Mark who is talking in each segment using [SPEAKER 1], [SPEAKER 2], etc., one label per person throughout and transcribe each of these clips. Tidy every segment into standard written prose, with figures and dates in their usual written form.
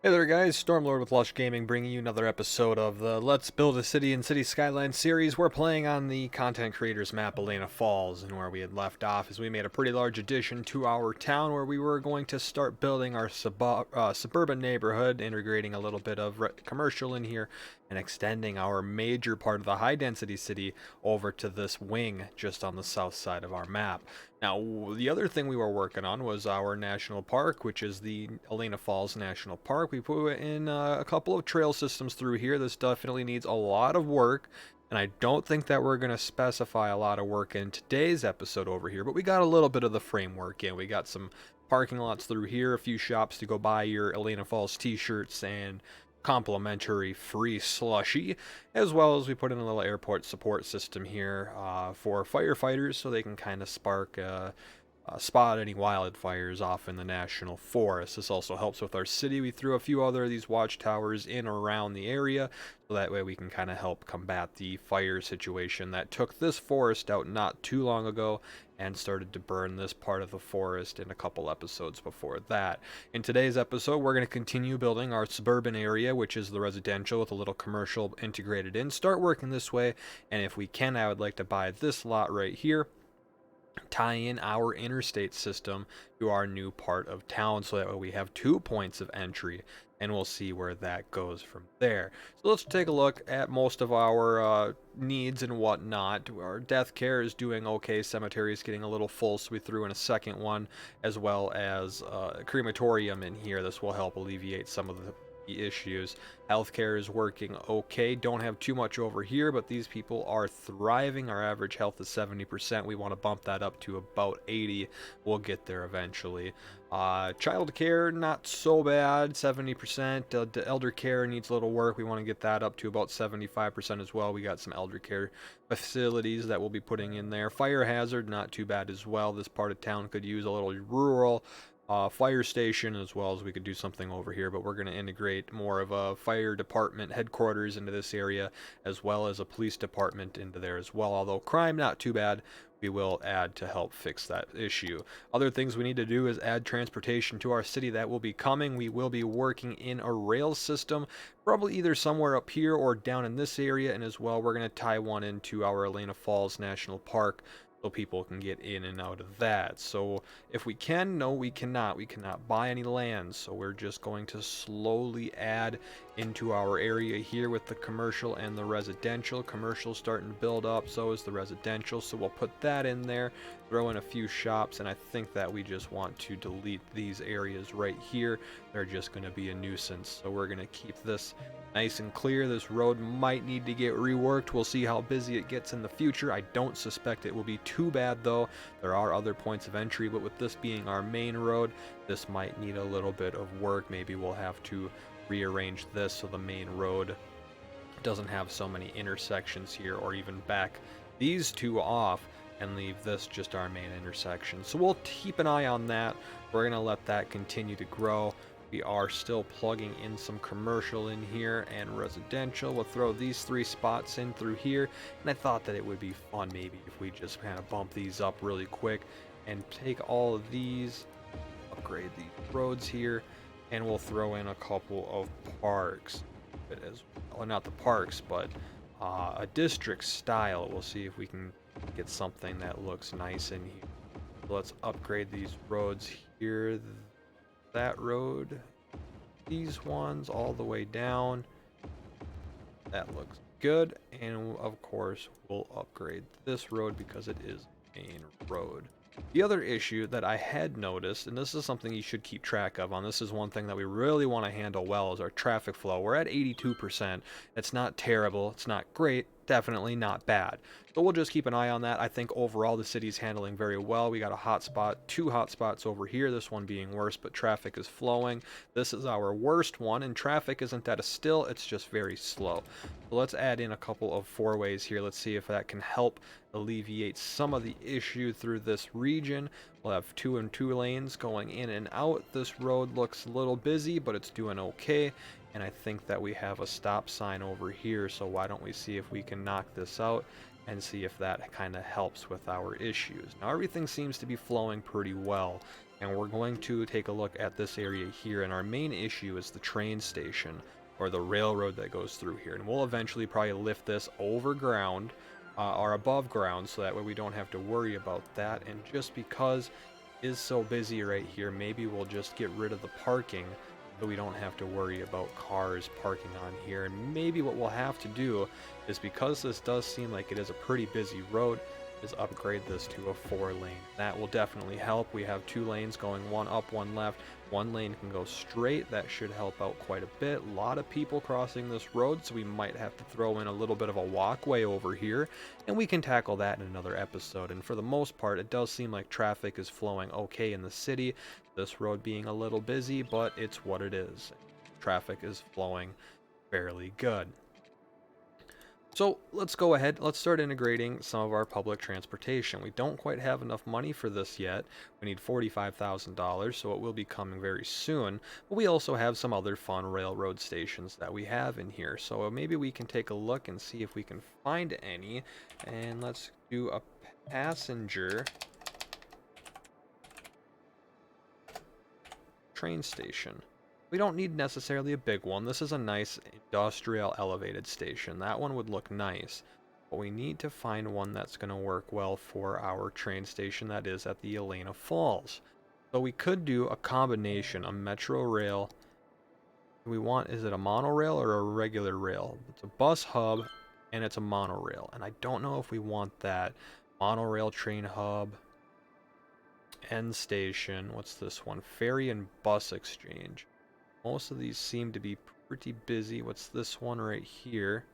[SPEAKER 1] Hey there guys, Stormlord with Lush Gaming bringing you another episode of the Let's Build a City in City Skyline series. We're playing on the content creators map Elena Falls, and where we had left off is we made a pretty large addition to our town where we were going to start building our suburban neighborhood, integrating a little bit of commercial in here and extending our major part of the high density city over to this wing just on the south side of our map. Now, the other thing we were working on was our national park, which is the Elena Falls National Park. We put in a couple of trail systems through here. This definitely needs a lot of work, and I don't think that we're going to specify a lot of work in today's episode over here, but we got a little bit of the framework in. We got some parking lots through here, a few shops to go buy your Elena Falls t-shirts and complimentary free slushy, as well as we put in a little airport support system here for firefighters so they can kind of spot any wildfires off in the national forest. This also helps with our city. We threw a few other of these watchtowers in around the area, so that way we can kind of help combat the fire situation that took this forest out not too long ago and started to burn this part of the forest in a couple episodes before that. In today's episode, we're going to continue building our suburban area, which is the residential with a little commercial integrated in. Start working this way, and if we can, I would like to buy this lot right here, tie in our interstate system to our new part of town so that way we have 2 points of entry, and we'll see where that goes from there. So let's take a look at most of our needs and whatnot. Our death care is doing okay. Cemetery is getting a little full, so we threw in a second one, as well as a crematorium in here. This will help alleviate some of the issues. Healthcare is working okay. Don't have too much over here, but these people are thriving. Our average health is 70%. We want to bump that up to about 80. We'll get there eventually. Child care, not so bad, 70%. The elder care needs a little work. We want to get that up to about 75% as well. We got some elder care facilities that we'll be putting in there. Fire hazard, not too bad as well. This part of town could use a little rural fire station, as well as we could do something over here, but we're going to integrate more of a fire department headquarters into this area, as well as a police department into there as well. Although crime, not too bad, we will add to help fix that issue. Other things we need to do is add transportation to our city. That will be coming. We will be working in a rail system, probably either somewhere up here or down in this area, and as well we're going to tie one into our Elena Falls National Park so people can get in and out of that. So if we can, no, we cannot. We cannot buy any land, so we're just going to slowly add into our area here with the commercial and the residential. Commercial starting to build up, so is the residential, so we'll put that in there, throw in a few shops, and I think that we just want to delete these areas right here. They're just going to be a nuisance, so we're going to keep this nice and clear. This road might need to get reworked. We'll see how busy it gets in the future. I don't suspect it will be too bad though. There are other points of entry, but with this being our main road, this might need a little bit of work. Maybe we'll have to rearrange this so the main road doesn't have so many intersections here, or even back these two off and leave this just our main intersection. So we'll keep an eye on that. We're going to let that continue to grow. We are still plugging in some commercial in here and residential. We'll throw these 3 spots in through here, and I thought that it would be fun maybe if we just kind of bump these up really quick and take all of these, upgrade these roads here, and we'll throw in a couple of parks as well. Not the parks, but a district style. We'll see if we can get something that looks nice in here. So let's upgrade these roads here. That road, these ones all the way down. That looks good, and of course we'll upgrade this road because it is a main road. The other issue that I had noticed, and this is something you should keep track of on, this is one thing that we really want to handle well, is our traffic flow. We're at 82%. It's not terrible, it's not great, definitely not bad. So we'll just keep an eye on that. I think overall the city's handling very well. We got a hotspot, 2 hotspots over here, this one being worse, but traffic is flowing. This is our worst one, and traffic isn't at a still, it's just very slow. So let's add in a couple of 4-ways here. Let's see if that can help alleviate some of the issue through this region. We'll have 2 and 2 lanes going in and out. This road looks a little busy, but it's doing okay. And I think that we have a stop sign over here, so why don't we see if we can knock this out and see if that kind of helps with our issues. Now everything seems to be flowing pretty well, and we're going to take a look at this area here. And our main issue is the train station, or the railroad that goes through here. And we'll eventually probably lift this over ground, or above ground, so that way we don't have to worry about that. And just because it is so busy right here, maybe we'll just get rid of the parking so we don't have to worry about cars parking on here. And maybe what we'll have to do is, because this does seem like it is a pretty busy road, is upgrade this to a 4-lane. That will definitely help. We have 2 lanes going, one up, one left. 1 lane can go straight. That should help out quite a bit. A lot of people crossing this road, so we might have to throw in a little bit of a walkway over here, and we can tackle that in another episode. And for the most part, it does seem like traffic is flowing okay in the city. This road being a little busy, but it's what it is. Traffic is flowing fairly good. So let's go ahead, let's start integrating some of our public transportation. We don't quite have enough money for this yet. We need $45,000, so it will be coming very soon. But we also have some other fun railroad stations that we have in here. So maybe we can take a look and see if we can find any. And let's do a passenger train station. We don't need necessarily a big one. This is a nice industrial elevated station. That one would look nice. But we need to find one that's going to work well for our train station that is at the Elena Falls. So we could do a combination, a metro rail. We want, is it a monorail or a regular rail? It's a bus hub and it's a monorail. And I don't know if we want that. Monorail train hub. End station. What's this one? Ferry and bus exchange. Most of these seem to be pretty busy. What's this one right here?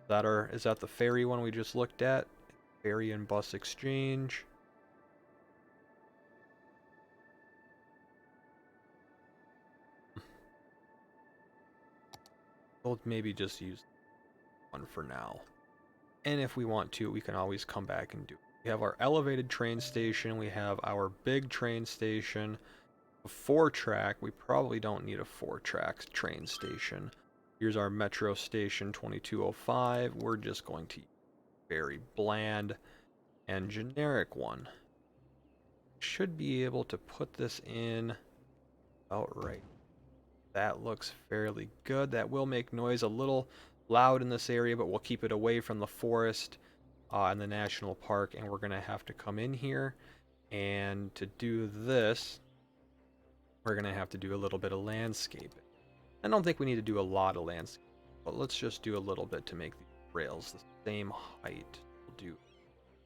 [SPEAKER 1] Is that the ferry one we just looked at? Ferry and bus exchange. We'll maybe just use one for now. And if we want to, we can always come back and do it. We have our elevated train station. We have our big train station. A 4-track, we probably don't need a 4-track train station. Here's our metro station 2205. We're just going to use a very bland and generic one. Should be able to put this in about right. That looks fairly good. That will make noise a little loud in this area, but we'll keep it away from the forest and the national park. And we're going to have to come in here, and to do this, we're going to have to do a little bit of landscaping. I don't think we need to do a lot of landscaping, but let's just do a little bit to make the rails the same height. We'll do...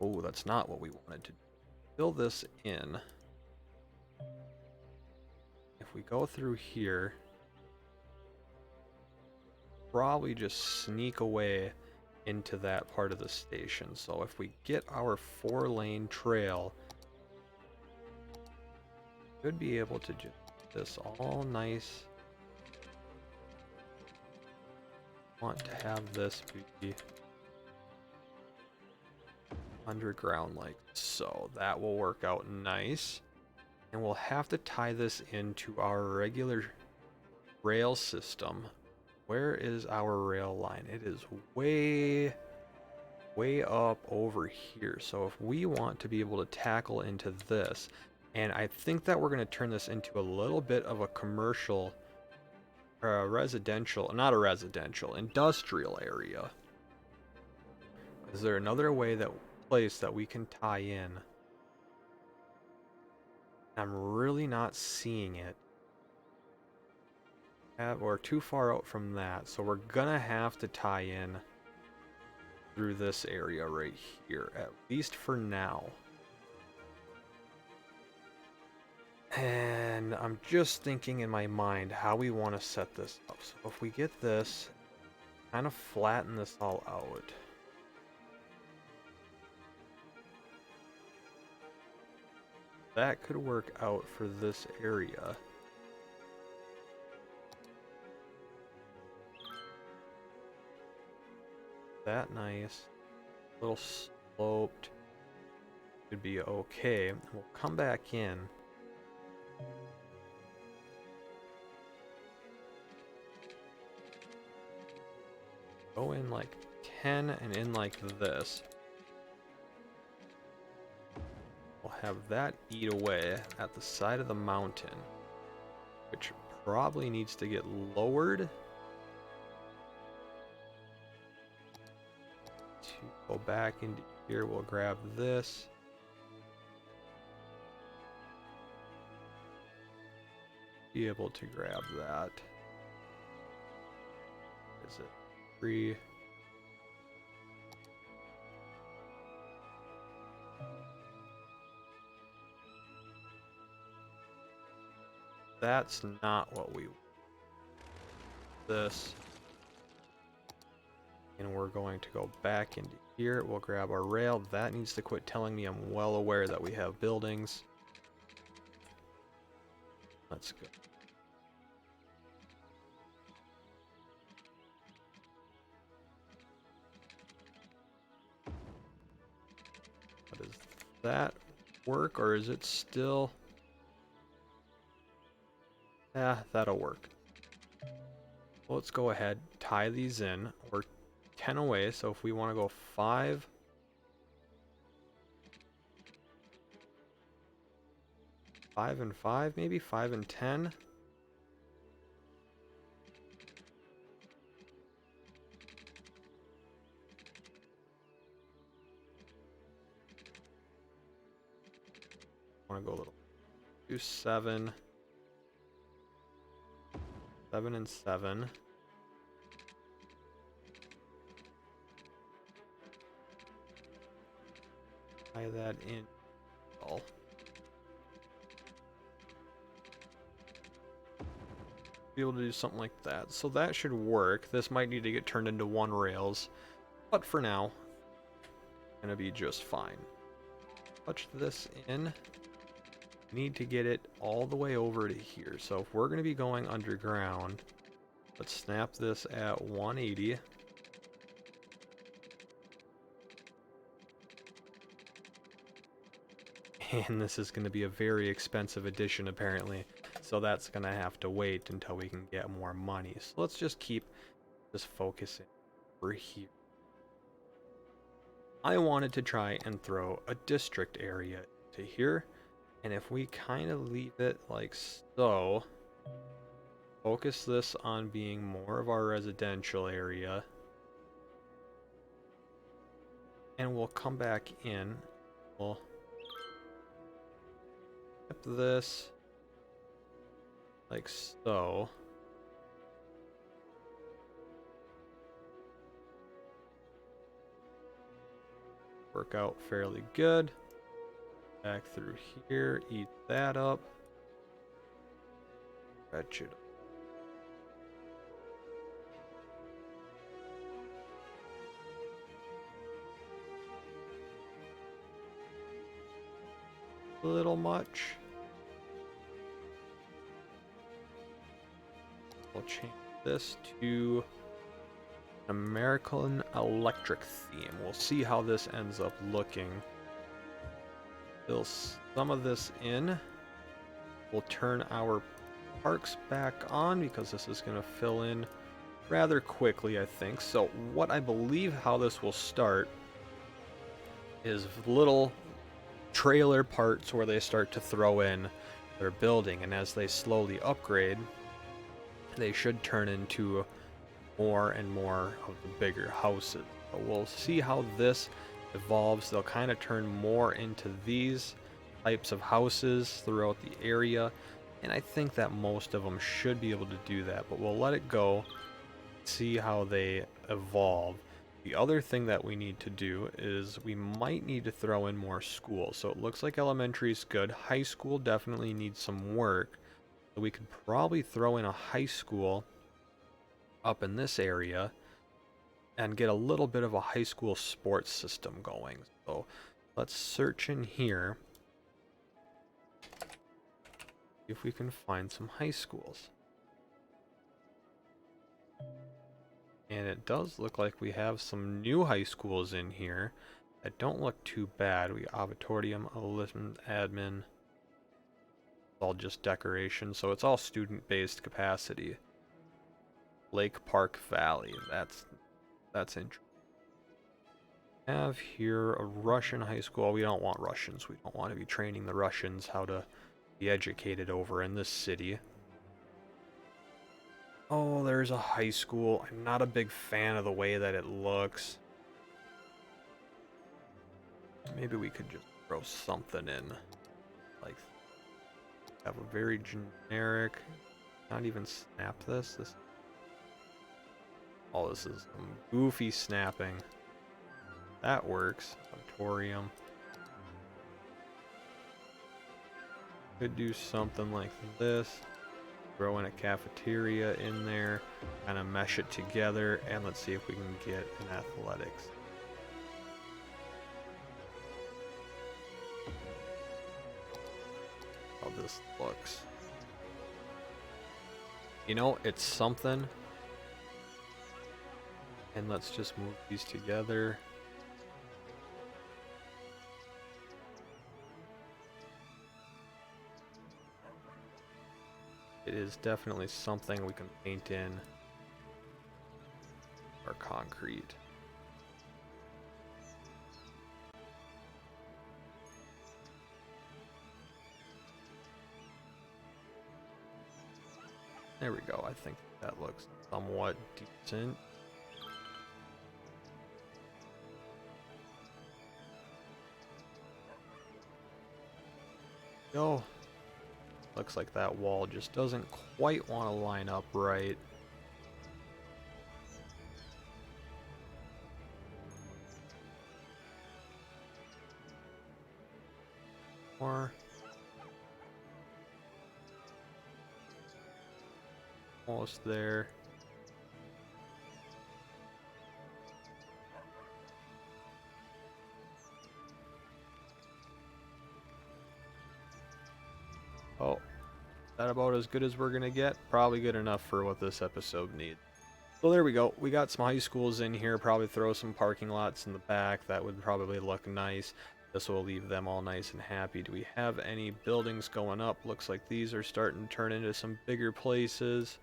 [SPEAKER 1] Oh, that's not what we wanted to do. Fill this in. If we go through here, probably just sneak away into that part of the station. So if we get our 4-lane trail, we should be able to just this all nice. Want to have this be underground like so. That will work out nice. And we'll have to tie this into our regular rail system. Where is our rail line? It is way up over here. So if we want to be able to tackle into this, and I think that we're going to turn this into a little bit of a commercial, residential, not a residential, industrial area. Is there another place that we can tie in? I'm really not seeing it. We're too far out from that, so we're gonna have to tie in through this area right here, at least for now. And I'm just thinking in my mind how we want to set this up. So if we get this, kind of flatten this all out. That could work out for this area. That nice. A little sloped. Should be okay. We'll come back in. Go in like 10 and in like this. We'll have that eat away at the side of the mountain, which probably needs to get lowered to go back into here. We'll grab this. Be able to grab that. Is it free? That's not what we want. This. And we're going to go back into here. We'll grab our rail. That needs to quit telling me I'm well aware that we have buildings. Let's go. Does that work, or is it still... Yeah, that'll work. Well, let's go ahead, tie these in. We're 10 away, so if we want to go 5... 5 and 5, maybe 5 and 10. Want to go a little. Do 7. 7 and 7. Tie that in. Oh. Be able to do something like that. So that should work. This might need to get turned into 1 rails, but for now, gonna be just fine. Touch this in. Need to get it all the way over to here. So if we're going to be going underground, let's snap this at 180. And this is going to be a very expensive addition apparently. So that's going to have to wait until we can get more money. So let's just keep this focusing over here. I wanted to try and throw a district area to here. And if we kind of leave it like so, focus this on being more of our residential area, and we'll come back in, we'll flip this like so. Work out fairly good. Back through here, eat that up. Stretch it. A little much. We'll change this to an American Electric theme. We'll see how this ends up looking. Fill some of this in. We'll turn our parks back on because this is going to fill in rather quickly, I think. So what I believe how this will start is little trailer parts where they start to throw in their building, and as they slowly upgrade, they should turn into more and more of the bigger houses. So we'll see how this evolves. They'll kind of turn more into these types of houses throughout the area, and I think that most of them should be able to do that, but we'll let it go, see how they evolve. The other thing that we need to do is we might need to throw in more schools. So it looks like elementary is good. High school definitely needs some work. So we could probably throw in a high school up in this area and get a little bit of a high school sports system going. So let's search in here. See if we can find some high schools. And it does look like we have some new high schools in here that don't look too bad. We auditorium, admin, it's all just decoration. So it's all student-based capacity. Lake Park Valley, that's interesting. have here a Russian high school. We don't want Russians. We don't want to be training the Russians how to be educated over in this city. Oh, there's a high school. I'm not a big fan of the way that it looks. Maybe we could just throw something in. Like, have a very generic... Not even snap this. Oh, this is some goofy snapping. That works. Auditorium. Could do something like this. Throw in a cafeteria in there. Kind of mesh it together. And let's see if we can get an athletics. How this looks. You know, it's something. And let's just move these together. It is definitely something we can paint in our concrete. There we go. I think that looks somewhat decent. Go. Looks like that wall just doesn't quite want to line up right. Or almost there. Oh, is that about as good as we're gonna get? Probably good enough for what this episode needs. So there we go. We got some high schools in here. Probably throw some parking lots in the back. That would probably look nice. This will leave them all nice and happy. Do we have any buildings going up? Looks like these are starting to turn into some bigger places.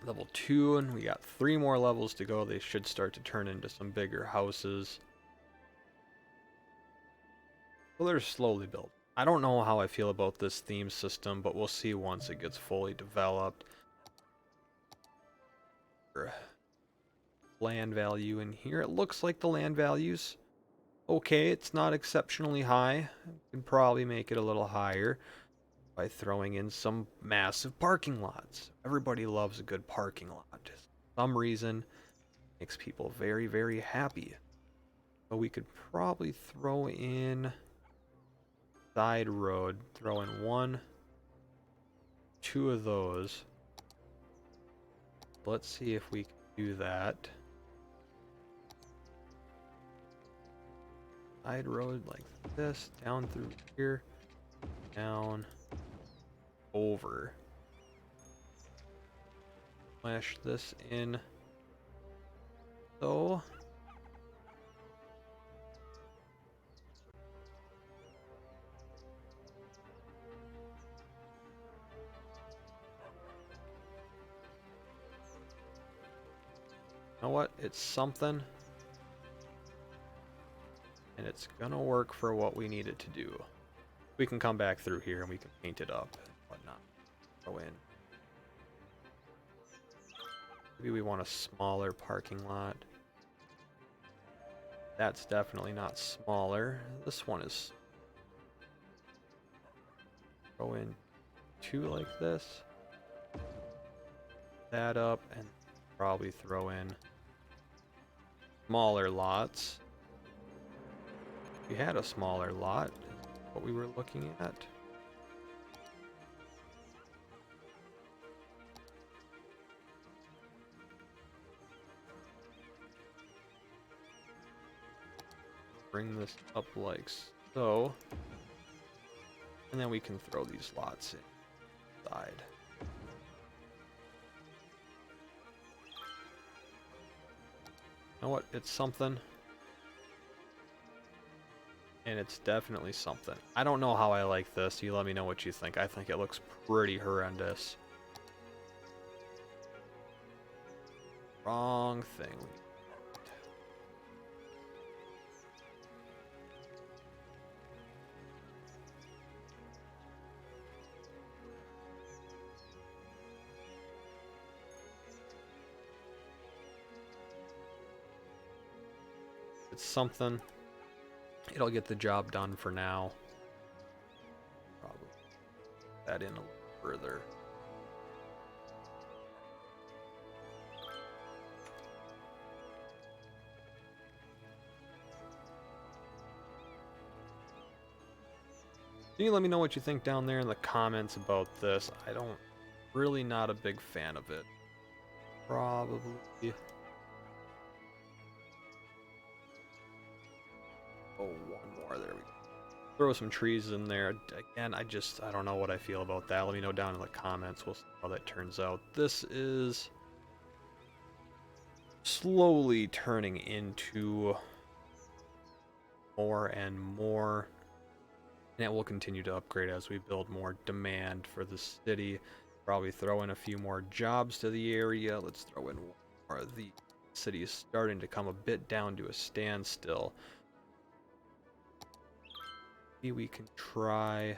[SPEAKER 1] Level 2, and we got 3 more levels to go. They should start to turn into some bigger houses. Well, they're slowly built. I don't know how I feel about this theme system, but we'll see once it gets fully developed. Land value in here. It looks like the land value's okay. It's not exceptionally high. Could probably make it a little higher by throwing in some massive parking lots. Everybody loves a good parking lot. For some reason, makes people very, very happy. But we could probably throw in side road. Throw in 1, 2 of those. Let's see if we can do that. Side road like this, down through here, down, over. Flash this in. So. You know what? It's something. And it's gonna work for what we need it to do. We can come back through here and we can paint it up and whatnot. Go in. Maybe we want a smaller parking lot. That's definitely not smaller. This one is... Go in 2 like this. That up and probably throw in smaller lots. We had a smaller lot, what we were looking at. Bring this up like so. And then we can throw these lots inside. You know what? It's something. And it's definitely something. I don't know how I like this. You let me know what you think. I think it looks pretty horrendous. Wrong thing. It's something. It'll get the job done for now. Probably that in a little further. Can you let me know what you think down there in the comments about this? I don't really not a big fan of it. Probably. Oh, one more. There we go. Throw some trees in there. Again, I don't know what I feel about that. Let me know down in the comments. We'll see how that turns out. This is slowly turning into more and more. And it will continue to upgrade as we build more demand for the city. Probably throw in a few more jobs to the area. Let's throw in more. The city is starting to come a bit down to a standstill. Maybe we can try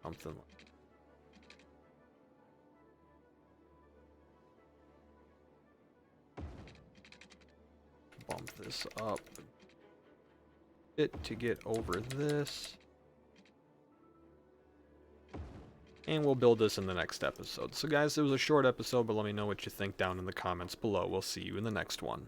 [SPEAKER 1] something like bump this up a bit to get over this. And we'll build this in the next episode. So guys, it was a short episode, but let me know what you think down in the comments below. We'll see you in the next one.